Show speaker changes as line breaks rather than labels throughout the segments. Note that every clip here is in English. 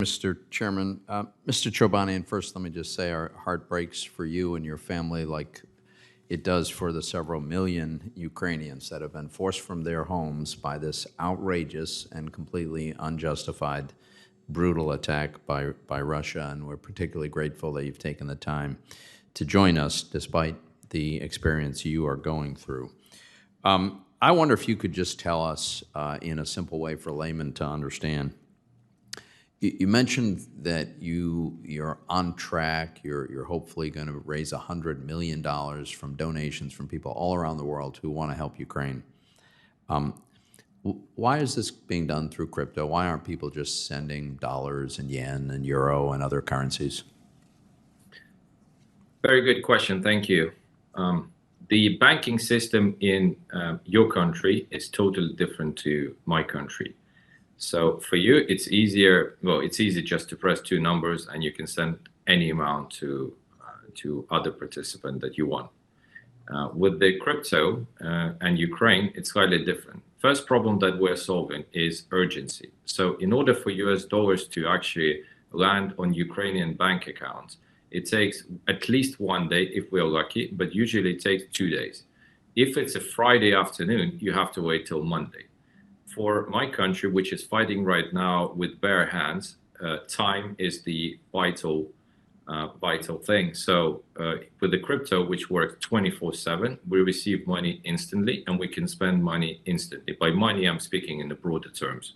Mr. Chairman. Mr. Chobanian, first let me just say our heart breaks for you and your family like it does for the several million Ukrainians that have been forced from their homes by this outrageous and completely unjustified brutal attack by Russia, and we're particularly grateful that you've taken the time to join us despite the experience you are going through. I wonder if you could just tell us in a simple way for laymen to understand. You mentioned that you're on track. You're hopefully going to raise $100 million from donations from people all around the world who want to help Ukraine. Why is this being done through crypto? Why aren't people just sending dollars and yen and euro and other currencies?
Very good question. Thank you. The banking system in your country is totally different to my country. So for you, it's easier. Well, it's easy just to press two numbers and you can send any amount to other participant that you want. With the crypto and Ukraine, it's slightly different. First problem that we're solving is urgency. So in order for US dollars to actually land on Ukrainian bank accounts, it takes at least 1 day if we're lucky, but usually it takes 2 days. If it's a Friday afternoon, you have to wait till Monday. For my country, which is fighting right now with bare hands, time is the vital thing. So with the crypto, which works 24/7, we receive money instantly and we can spend money instantly. By money, I'm speaking in the broader terms.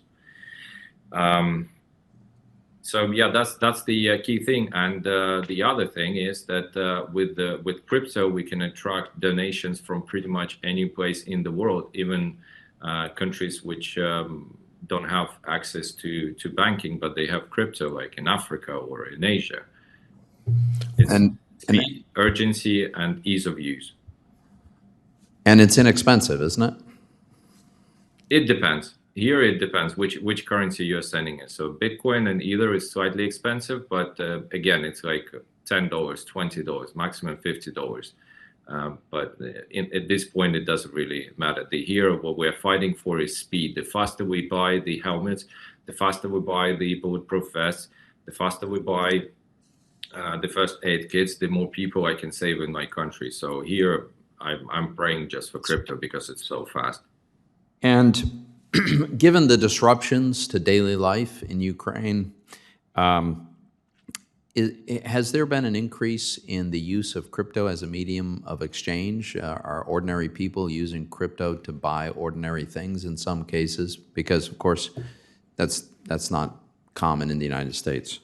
So yeah, that's the key thing. And the other thing is that with crypto, we can attract donations from pretty much any place in the world, even countries which don't have access to banking, but they have crypto, like in Africa or in Asia. It's speed, urgency, and ease of use.
And it's inexpensive, isn't it?
It depends. Here it depends which currency you're sending it. So Bitcoin and Ether is slightly expensive, but again, it's like $10, $20, maximum $50. But at this point, it doesn't really matter. Here, what we're fighting for is speed. The faster we buy the helmets, the faster we buy the bulletproof vests, the faster we buy the first aid kits, the more people I can save in my country. So here, I'm praying just for crypto because it's so fast.
And given the disruptions to daily life in Ukraine, has there been an increase in the use of crypto as a medium of exchange? Are ordinary people using crypto to buy ordinary things in some cases? Because, of course, that's not common in the United States.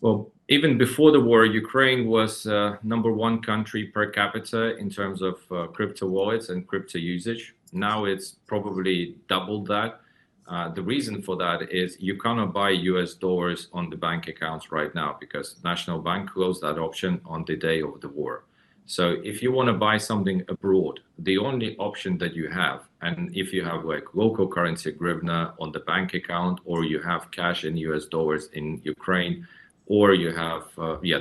Well, even before the war, Ukraine was #1 country per capita in terms of crypto wallets and crypto usage. Now it's probably doubled that. The reason for that is you cannot buy US dollars on the bank accounts right now because National Bank closed that option on the day of the war. So if you want to buy something abroad, the only option that you have, and if you have like local currency hryvnia on the bank account, or you have cash in US dollars in Ukraine, or you have,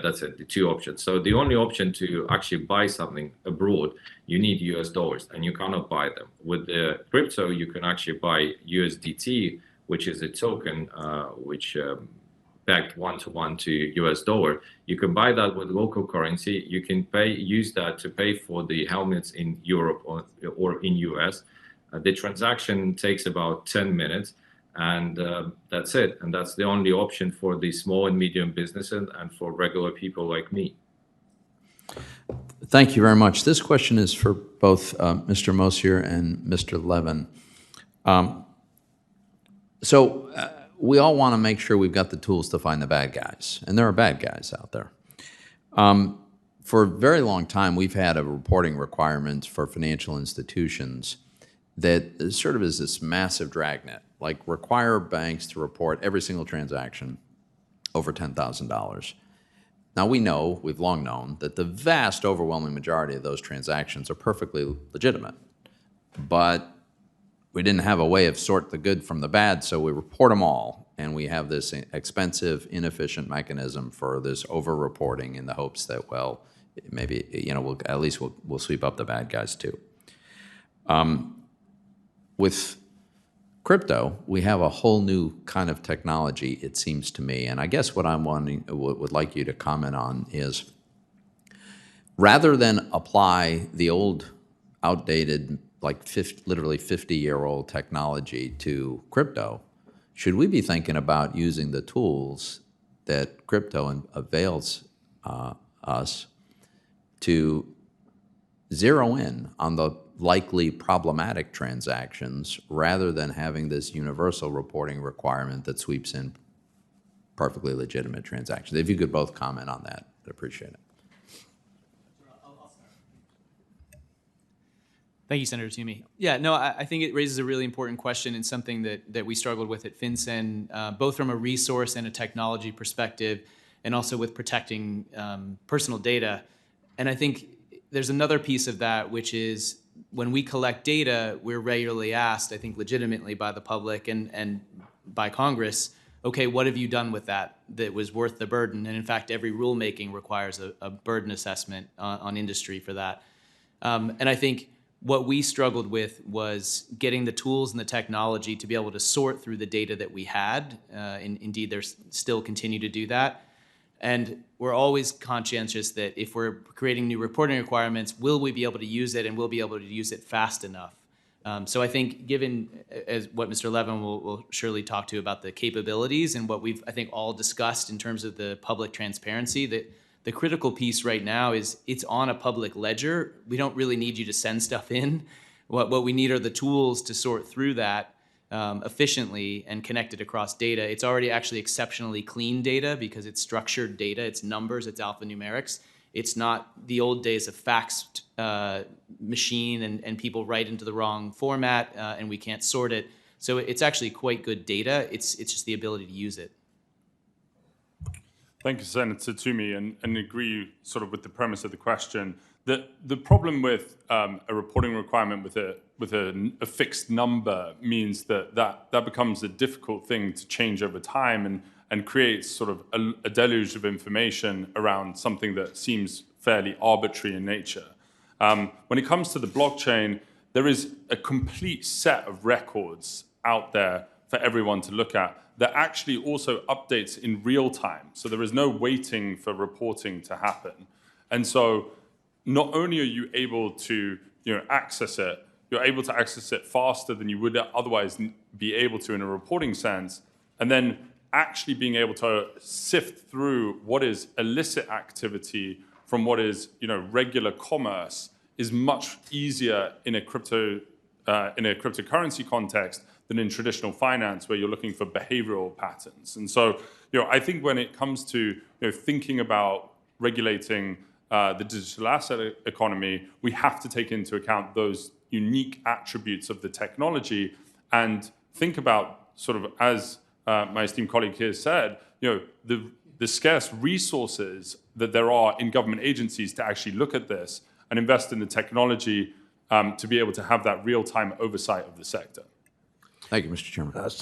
that's it, the two options. So the only option to actually buy something abroad, you need US dollars and you cannot buy them. With the crypto, you can actually buy USDT, which is a token which backed 1-to-1 to US dollar. You can buy that with local currency. You can use that to pay for the helmets in Europe or in US. The transaction takes about 10 minutes. And that's it. And that's the only option for the small and medium businesses and for regular people like me.
Thank you very much. This question is for both Mr. Mosier and Mr. Levin. So we all want to make sure we've got the tools to find the bad guys, and there are bad guys out there. For a very long time, we've had a reporting requirement for financial institutions that sort of is this massive dragnet, like require banks to report every single transaction over $10,000. Now we've long known, that the vast overwhelming majority of those transactions are perfectly legitimate, but we didn't have a way of sort the good from the bad, so we report them all, and we have this expensive, inefficient mechanism for this over-reporting in the hopes that, well, maybe, we'll sweep up the bad guys too. With crypto, we have a whole new kind of technology, it seems to me. And I guess what I'm wanting, would like you to comment on is, rather than apply the old, outdated, like literally 50-year-old technology to crypto, should we be thinking about using the tools that crypto avails us to zero in on the likely problematic transactions rather than having this universal reporting requirement that sweeps in perfectly legitimate transactions? If you could both comment on that, I'd appreciate it.
Thank you, Senator Toomey. Yeah, no, I think it raises a really important question and something that we struggled with at FinCEN, both from a resource and a technology perspective, and also with protecting personal data. And I think there's another piece of that, which is when we collect data, we're regularly asked, I think legitimately by the public and by Congress, okay, what have you done with that was worth the burden? And in fact, every rulemaking requires a burden assessment on industry for that. And I think what we struggled with was getting the tools and the technology to be able to sort through the data that we had. And indeed, there's still continue to do that. And we're always conscientious that if we're creating new reporting requirements, will we be able to use it, and we'll be able to use it fast enough? So I think, given as what Mr. Levin will surely talk to about the capabilities and what we've, I think, all discussed in terms of the public transparency, that the critical piece right now is it's on a public ledger. We don't really need you to send stuff in. What we need are the tools to sort through that efficiently and connect it across data. It's already actually exceptionally clean data because it's structured data, it's numbers, it's alphanumerics. It's not the old days of faxed machine and people write into the wrong format and we can't sort it. So it's actually quite good data. It's just the ability to use it.
Thank you, Senator Toomey, and agree sort of with the premise of the question. The problem with a reporting requirement with a fixed number means that becomes a difficult thing to change over time and creates sort of a deluge of information around something that seems fairly arbitrary in nature. When it comes to the blockchain, there is a complete set of records out there for everyone to look at that actually also updates in real time. So there is no waiting for reporting to happen. And so not only are you able to access it, you're able to access it faster than you would otherwise be able to in a reporting sense, and then actually being able to sift through what is illicit activity from what is regular commerce is much easier in a cryptocurrency context than in traditional finance, where you're looking for behavioral patterns. And so, I think when it comes to thinking about regulating the digital asset economy, we have to take into account those unique attributes of the technology and think about sort of, as my esteemed colleague here said, the scarce resources that there are in government agencies to actually look at this and invest in the technology to be able to have that real-time oversight of the sector.
Thank you, Mr. Chairman.
Senator